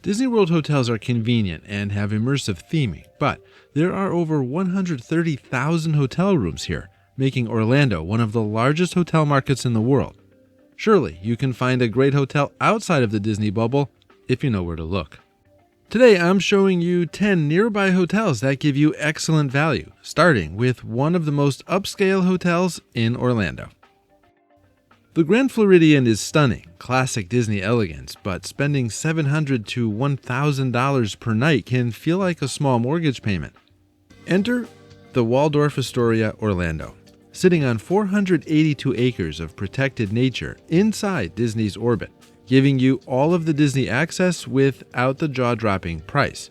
Disney World hotels are convenient and have immersive theming, but there are over 130,000 hotel rooms here, making Orlando one of the largest hotel markets in the world. Surely you can find a great hotel outside of the Disney bubble if you know where to look. Today I'm showing you 10 nearby hotels that give you excellent value, starting with one of the most upscale hotels in Orlando. The Grand Floridian is stunning, classic Disney elegance, but spending $700 to $1,000 per night can feel like a small mortgage payment. Enter the Waldorf Astoria, Orlando. Sitting on 482 acres of protected nature inside Disney's orbit, giving you all of the Disney access without the jaw-dropping price.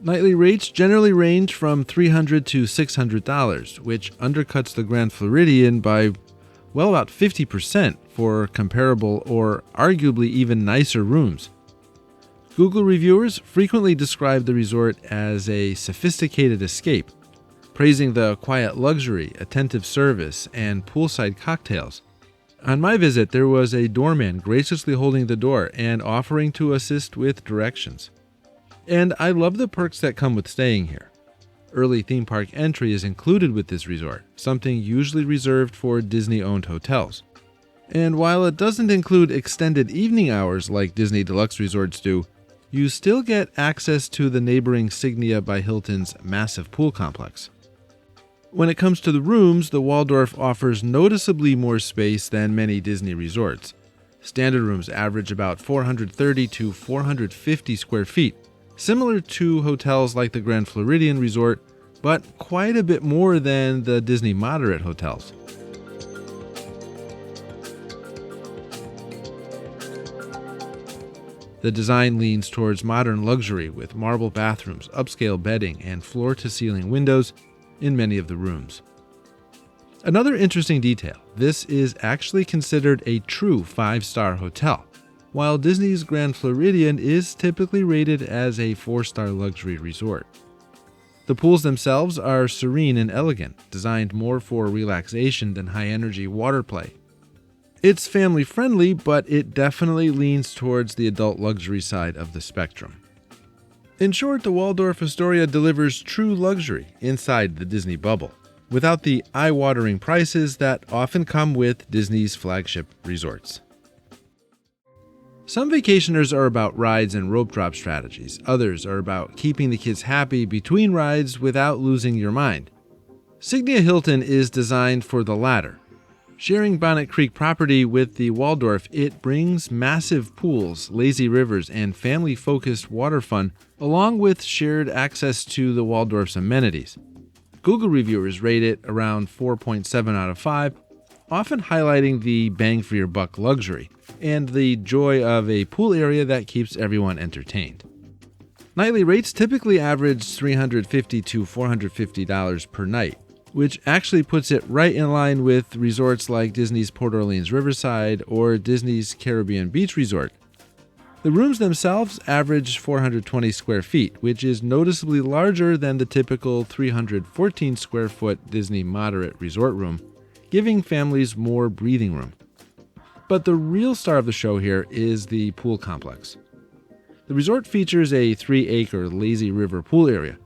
Nightly rates generally range from $300 to $600, which undercuts the Grand Floridian by, well, about 50% for comparable or arguably even nicer rooms. Google reviewers frequently describe the resort as a sophisticated escape, praising the quiet luxury, attentive service, and poolside cocktails. On my visit, there was a doorman graciously holding the door and offering to assist with directions. And I love the perks that come with staying here. Early theme park entry is included with this resort, something usually reserved for Disney-owned hotels. And while it doesn't include extended evening hours like Disney Deluxe resorts do, you still get access to the neighboring Signia by Hilton's massive pool complex. When it comes to the rooms, the Waldorf offers noticeably more space than many Disney resorts. Standard rooms average about 430 to 450 square feet, similar to hotels like the Grand Floridian Resort, but quite a bit more than the Disney moderate hotels. The design leans towards modern luxury with marble bathrooms, upscale bedding, and floor-to-ceiling windows in many of the rooms. Another interesting detail, this is actually considered a true 5-star hotel, while Disney's Grand Floridian is typically rated as a 4-star luxury resort. The pools themselves are serene and elegant, designed more for relaxation than high-energy water play. It's family-friendly, but it definitely leans towards the adult luxury side of the spectrum. In short, the Waldorf Astoria delivers true luxury inside the Disney bubble, without the eye-watering prices that often come with Disney's flagship resorts. Some vacationers are about rides and rope drop strategies. Others are about keeping the kids happy between rides without losing your mind. Signia Hilton is designed for the latter. Sharing Bonnet Creek property with the Waldorf, it brings massive pools, lazy rivers, and family-focused water fun, along with shared access to the Waldorf's amenities. Google reviewers rate it around 4.7 out of 5, often highlighting the bang-for-your-buck luxury and the joy of a pool area that keeps everyone entertained. Nightly rates typically average $350 to $450 per night, which actually puts it right in line with resorts like Disney's Port Orleans Riverside or Disney's Caribbean Beach Resort. The rooms themselves average 420 square feet, which is noticeably larger than the typical 314 square foot Disney moderate resort room, giving families more breathing room. But the real star of the show here is the pool complex. The resort features a 3-acre lazy river pool area,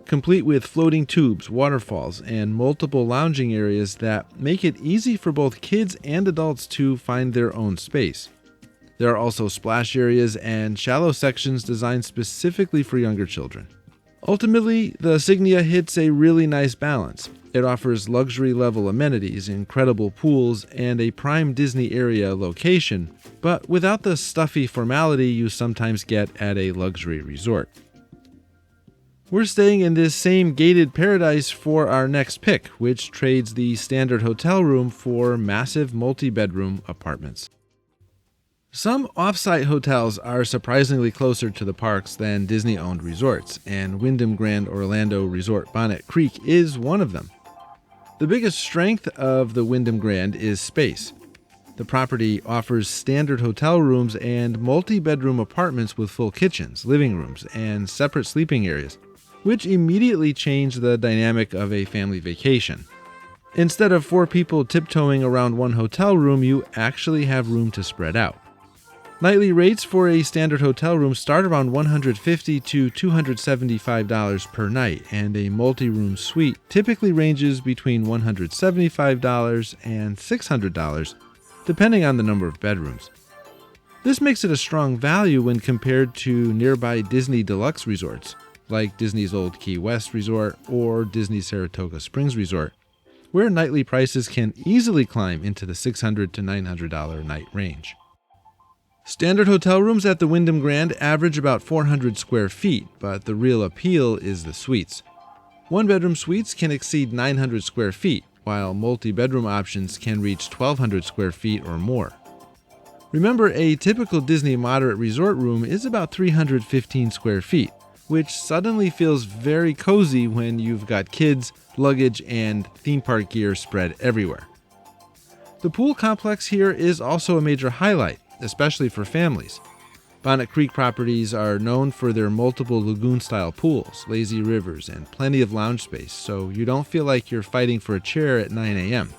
complete with floating tubes, waterfalls, and multiple lounging areas that make it easy for both kids and adults to find their own space. There are also splash areas and shallow sections designed specifically for younger children. Ultimately, the Signia hits a really nice balance. It offers luxury-level amenities, incredible pools, and a prime Disney area location, but without the stuffy formality you sometimes get at a luxury resort. We're staying in this same gated paradise for our next pick, which trades the standard hotel room for massive multi-bedroom apartments. Some off-site hotels are surprisingly closer to the parks than Disney-owned resorts, and Wyndham Grand Orlando Resort Bonnet Creek is one of them. The biggest strength of the Wyndham Grand is space. The property offers standard hotel rooms and multi-bedroom apartments with full kitchens, living rooms, and separate sleeping areas, which immediately change the dynamic of a family vacation. Instead of 4 people tiptoeing around one hotel room, you actually have room to spread out. Nightly rates for a standard hotel room start around $150 to $275 per night, and a multi-room suite typically ranges between $175 and $600, depending on the number of bedrooms. This makes it a strong value when compared to nearby Disney deluxe resorts, like Disney's Old Key West Resort or Disney Saratoga Springs Resort, where nightly prices can easily climb into the $600 to $900 a night range. Standard hotel rooms at the Wyndham Grand average about 400 square feet, but the real appeal is the suites. One-bedroom suites can exceed 900 square feet, while multi-bedroom options can reach 1,200 square feet or more. Remember, a typical Disney moderate resort room is about 315 square feet, which suddenly feels very cozy when you've got kids, luggage, and theme park gear spread everywhere. The pool complex here is also a major highlight, especially for families. Bonnet Creek properties are known for their multiple lagoon-style pools, lazy rivers, and plenty of lounge space, so you don't feel like you're fighting for a chair at 9 a.m.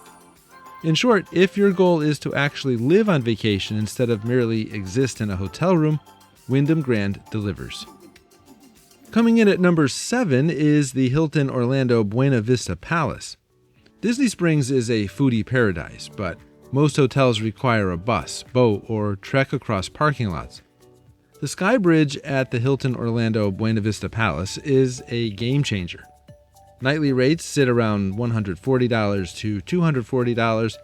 In short, if your goal is to actually live on vacation instead of merely exist in a hotel room, Wyndham Grand delivers. Coming in at number 7 is the Hilton Orlando Buena Vista Palace. Disney Springs is a foodie paradise, but most hotels require a bus, boat, or trek across parking lots. The Skybridge at the Hilton Orlando Buena Vista Palace is a game changer. Nightly rates sit around $140 to $240,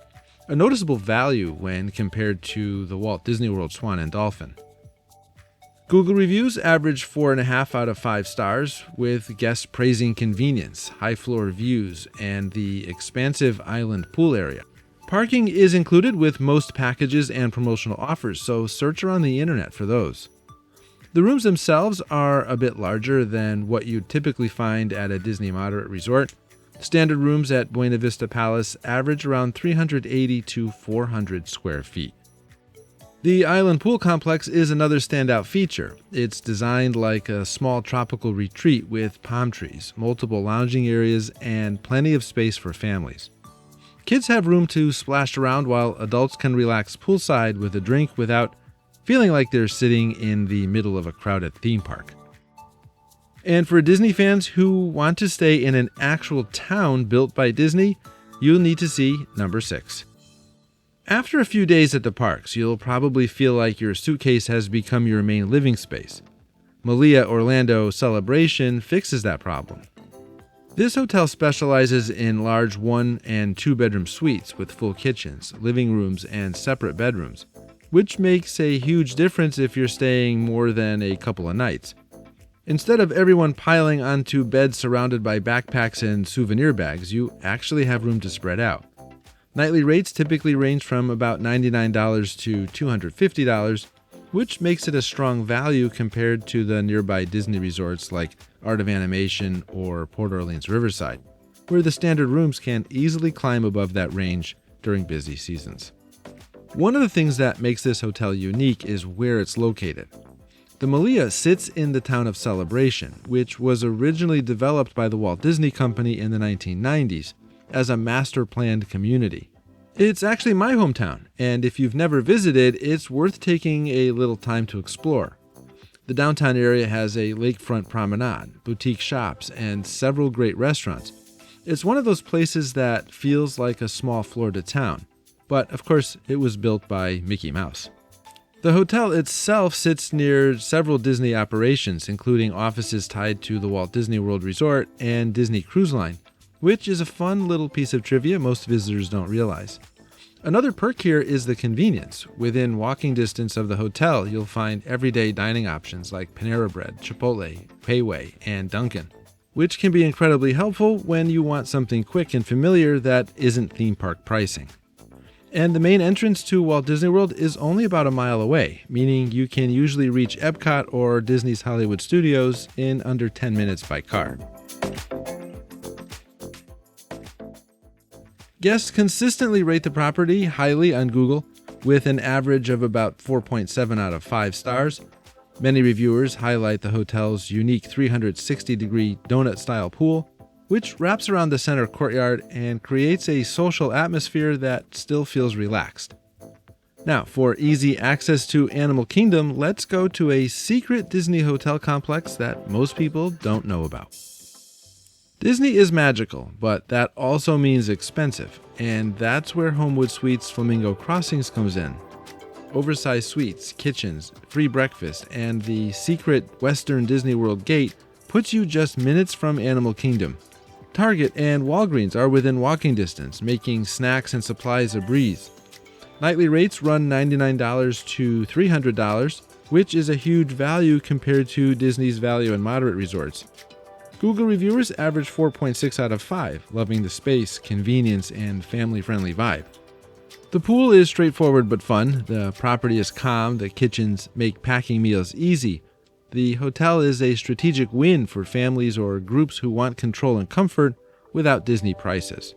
a noticeable value when compared to the Walt Disney World Swan and Dolphin. Google reviews average 4.5 out of 5 stars, with guests praising convenience, high floor views, and the expansive island pool area. Parking is included with most packages and promotional offers, so search around the internet for those. The rooms themselves are a bit larger than what you'd typically find at a Disney moderate resort. Standard rooms at Buena Vista Palace average around 380 to 400 square feet. The island pool complex is another standout feature. It's designed like a small tropical retreat with palm trees, multiple lounging areas, and plenty of space for families. Kids have room to splash around while adults can relax poolside with a drink without feeling like they're sitting in the middle of a crowded theme park. And for Disney fans who want to stay in an actual town built by Disney, you'll need to see number 6. After a few days at the parks, you'll probably feel like your suitcase has become your main living space. Melia Orlando Celebration fixes that problem. This hotel specializes in large 1- and 2-bedroom suites with full kitchens, living rooms, and separate bedrooms, which makes a huge difference if you're staying more than a couple of nights. Instead of everyone piling onto beds surrounded by backpacks and souvenir bags, you actually have room to spread out. Nightly rates typically range from about $99 to $250, which makes it a strong value compared to the nearby Disney resorts like Art of Animation or Port Orleans Riverside, where the standard rooms can easily climb above that range during busy seasons. One of the things that makes this hotel unique is where it's located. The Melia sits in the town of Celebration, which was originally developed by the Walt Disney Company in the 1990s as a master-planned community. It's actually my hometown, and if you've never visited, it's worth taking a little time to explore. The downtown area has a lakefront promenade, boutique shops, and several great restaurants. It's one of those places that feels like a small Florida town, but of course it was built by Mickey Mouse. The hotel itself sits near several Disney operations, including offices tied to the Walt Disney World Resort and Disney Cruise Line, which is a fun little piece of trivia most visitors don't realize. Another perk here is the convenience. Within walking distance of the hotel, you'll find everyday dining options like Panera Bread, Chipotle, Payway, and Dunkin', which can be incredibly helpful when you want something quick and familiar that isn't theme park pricing. And the main entrance to Walt Disney World is only about a mile away, meaning you can usually reach Epcot or Disney's Hollywood Studios in under 10 minutes by car. Guests consistently rate the property highly on Google, with an average of about 4.7 out of 5 stars. Many reviewers highlight the hotel's unique 360-degree donut-style pool, which wraps around the center courtyard and creates a social atmosphere that still feels relaxed. Now, for easy access to Animal Kingdom, let's go to a secret Disney hotel complex that most people don't know about. Disney is magical, but that also means expensive, and that's where Homewood Suites Flamingo Crossings comes in. Oversized suites, kitchens, free breakfast, and the secret Western Disney World gate puts you just minutes from Animal Kingdom. Target and Walgreens are within walking distance, making snacks and supplies a breeze. Nightly rates run $99 to $300, which is a huge value compared to Disney's value and moderate resorts. Google reviewers average 4.6 out of 5, loving the space, convenience, and family-friendly vibe. The pool is straightforward but fun. The property is calm. The kitchens make packing meals easy. The hotel is a strategic win for families or groups who want control and comfort without Disney prices.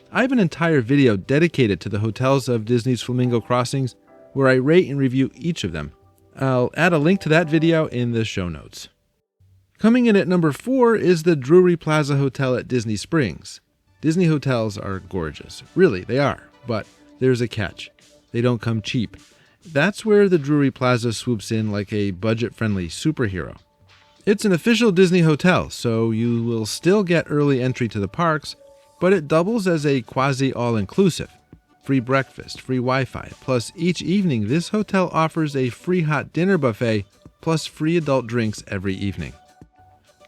I have an entire video dedicated to the hotels of Disney's Flamingo Crossings where I rate and review each of them. I'll add a link to that video in the show notes. Coming in at number 4 is the Drury Plaza Hotel at Disney Springs. Disney hotels are gorgeous. Really, they are. But there's a catch. They don't come cheap. That's where the Drury Plaza swoops in like a budget-friendly superhero. It's an official Disney hotel, so you will still get early entry to the parks, but it doubles as a quasi-all-inclusive. Free breakfast, free Wi-Fi, plus each evening this hotel offers a free hot dinner buffet, plus free adult drinks every evening.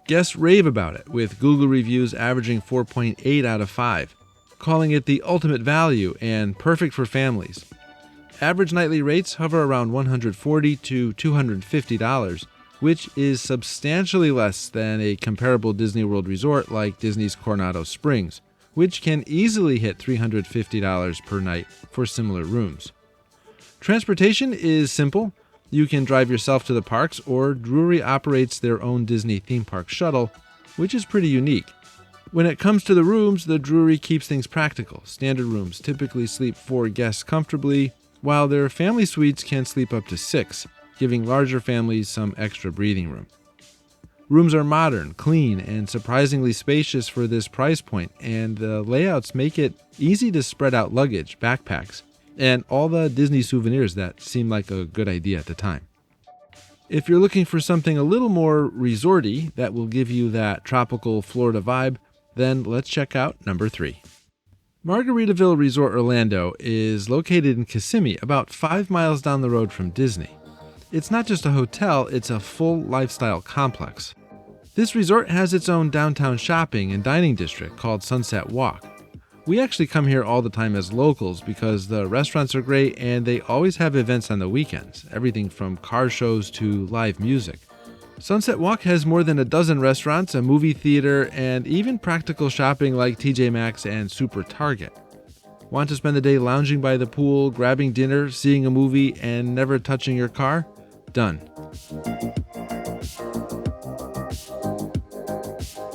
Guests rave about it, with Google reviews averaging 4.8 out of 5, calling it the ultimate value and perfect for families. Average nightly rates hover around $140 to $250, which is substantially less than a comparable Disney World resort like Disney's Coronado Springs, which can easily hit $350 per night for similar rooms. Transportation is simple. You can drive yourself to the parks, or Drury operates their own Disney theme park shuttle, which is pretty unique. When it comes to the rooms, the Drury keeps things practical. Standard rooms typically sleep 4 guests comfortably, while their family suites can sleep up to 6, giving larger families some extra breathing room. Rooms are modern, clean, and surprisingly spacious for this price point, and the layouts make it easy to spread out luggage, backpacks, and all the Disney souvenirs that seemed like a good idea at the time. If you're looking for something a little more resorty that will give you that tropical Florida vibe, then let's check out number 3. Margaritaville Resort Orlando is located in Kissimmee, about 5 miles down the road from Disney. It's not just a hotel, it's a full lifestyle complex. This resort has its own downtown shopping and dining district called Sunset Walk. We actually come here all the time as locals because the restaurants are great and they always have events on the weekends, everything from car shows to live music. Sunset Walk has more than a dozen restaurants, a movie theater, and even practical shopping like TJ Maxx and Super Target. Want to spend the day lounging by the pool, grabbing dinner, seeing a movie, and never touching your car? Done.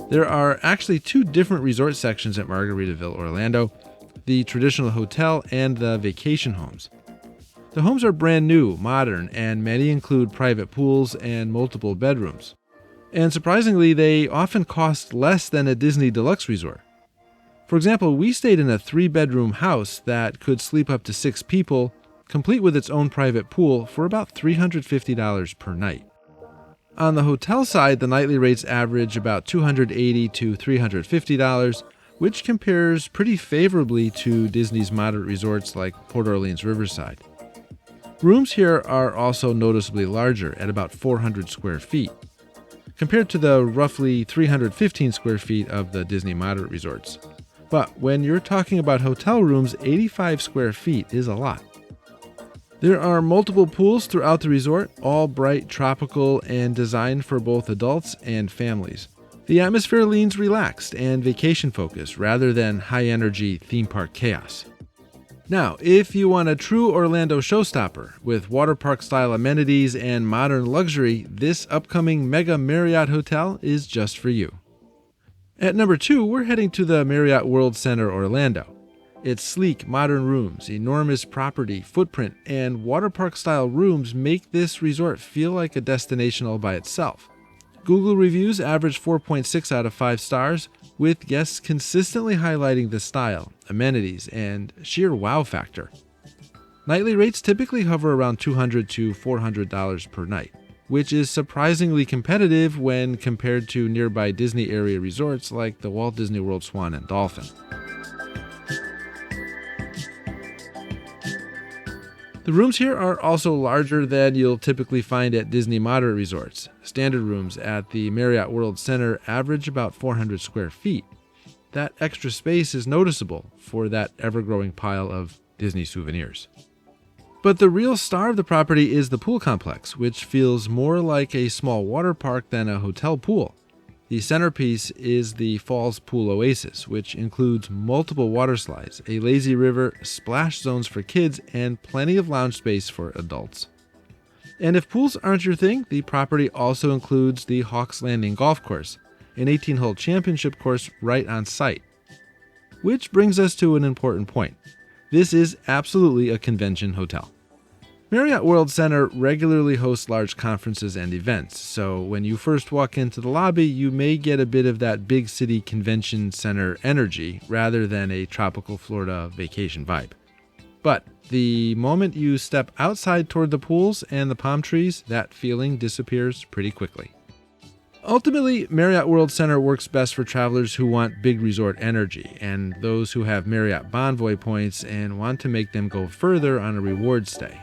There are actually 2 different resort sections at Margaritaville Orlando, the traditional hotel and the vacation homes. The homes are brand new, modern, and many include private pools and multiple bedrooms. And surprisingly, they often cost less than a Disney Deluxe resort. For example, we stayed in a 3-bedroom house that could sleep up to 6 people, complete with its own private pool, for about $350 per night. On the hotel side, the nightly rates average about $280 to $350, which compares pretty favorably to Disney's moderate resorts like Port Orleans Riverside. Rooms here are also noticeably larger at about 400 square feet, compared to the roughly 315 square feet of the Disney moderate resorts. But when you're talking about hotel rooms, 85 square feet is a lot. There are multiple pools throughout the resort, all bright, tropical, and designed for both adults and families. The atmosphere leans relaxed and vacation-focused rather than high-energy theme park chaos. Now, if you want a true Orlando showstopper with water park-style amenities and modern luxury, this upcoming Mega Marriott hotel is just for you. At number 2, we're heading to the Marriott World Center Orlando. Its sleek, modern rooms, enormous property, footprint, and water park-style rooms make this resort feel like a destination all by itself. Google reviews average 4.6 out of 5 stars, with guests consistently highlighting the style, amenities, and sheer wow factor. Nightly rates typically hover around $200 to $400 per night, which is surprisingly competitive when compared to nearby Disney area resorts like the Walt Disney World Swan and Dolphin. The rooms here are also larger than you'll typically find at Disney moderate resorts. Standard rooms at the Marriott World Center average about 400 square feet. That extra space is noticeable for that ever-growing pile of Disney souvenirs. But the real star of the property is the pool complex, which feels more like a small water park than a hotel pool. The centerpiece is the Falls Pool Oasis, which includes multiple water slides, a lazy river, splash zones for kids, and plenty of lounge space for adults. And if pools aren't your thing, the property also includes the Hawks Landing Golf Course, an 18-hole championship course right on site. Which brings us to an important point. This is absolutely a convention hotel. Marriott World Center regularly hosts large conferences and events, so when you first walk into the lobby, you may get a bit of that big city convention center energy rather than a tropical Florida vacation vibe. But the moment you step outside toward the pools and the palm trees, that feeling disappears pretty quickly. Ultimately, Marriott World Center works best for travelers who want big resort energy and those who have Marriott Bonvoy points and want to make them go further on a reward stay.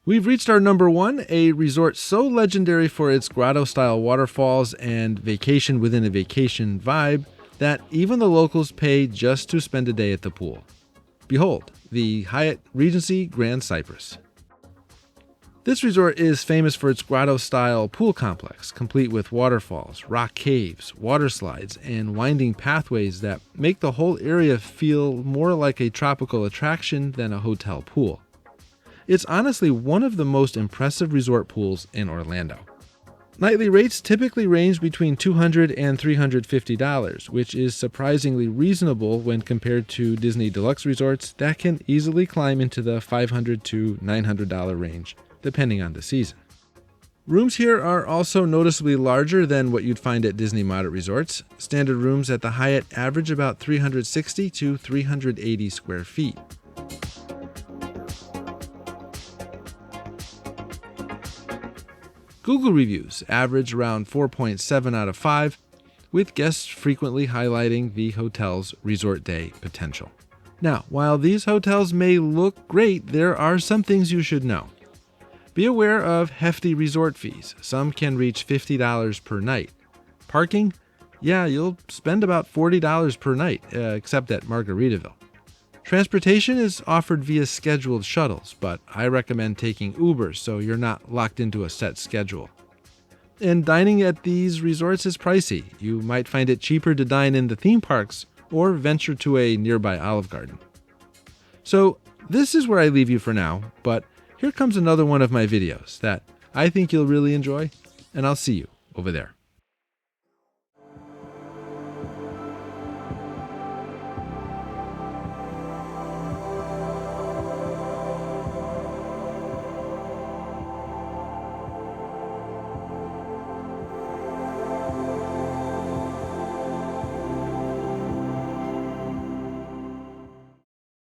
We've reached our number one, a resort so legendary for its grotto-style waterfalls and vacation within a vacation vibe that even the locals pay just to spend a day at the pool. Behold, the Hyatt Regency Grand Cypress. This resort is famous for its grotto-style pool complex, complete with waterfalls, rock caves, water slides, and winding pathways that make the whole area feel more like a tropical attraction than a hotel pool. It's honestly one of the most impressive resort pools in Orlando. Nightly rates typically range between $200 and $350, which is surprisingly reasonable when compared to Disney deluxe resorts that can easily climb into the $500 to $900 range, depending on the season. Rooms here are also noticeably larger than what you'd find at Disney moderate resorts. Standard rooms at the Hyatt average about 360 to 380 square feet. Google reviews average around 4.7 out of 5, with guests frequently highlighting the hotel's resort day potential. Now, while these hotels may look great, there are some things you should know. Be aware of hefty resort fees. Some can reach $50 per night. Parking? Yeah, you'll spend about $40 per night, except at Margaritaville. Transportation is offered via scheduled shuttles, but I recommend taking Uber so you're not locked into a set schedule. And dining at these resorts is pricey. You might find it cheaper to dine in the theme parks or venture to a nearby Olive Garden. So this is where I leave you for now, but here comes another one of my videos that I think you'll really enjoy, and I'll see you over there.